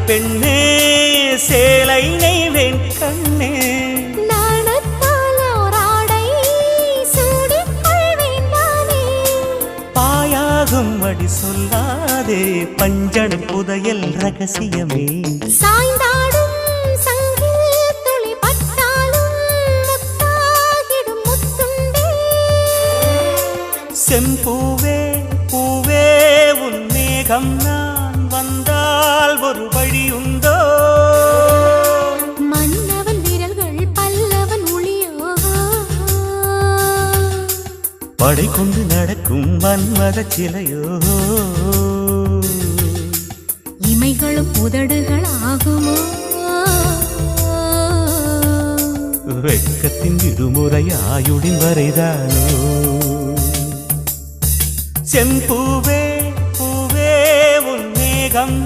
பெண்ணே சேலை நெய்வேன் கண்ணே பாயாகும் அடி சொல்லாதே பஞ்சணி புதையல் ரகசியமே சாய்ந்தாடும் சங்கில் துளி பட்டாலும் முத்தாகிடும் முத்துண்டே செம்பூவே பூவே உன் மேகம் நான் வந்தால் ஒரு வழியுண்டோ மன்னவன் விரல்கள் பல்லவன் ஒளியோ படை கொண்டு நடக்கும் மன்மத சிலையோ இமைகளும் உதடுகள் ஆகுமோ வெட்கத்தின் விடுமுறை ஆயுடின் வரைதானோ செம்பூவே பூவே உன் மேகம்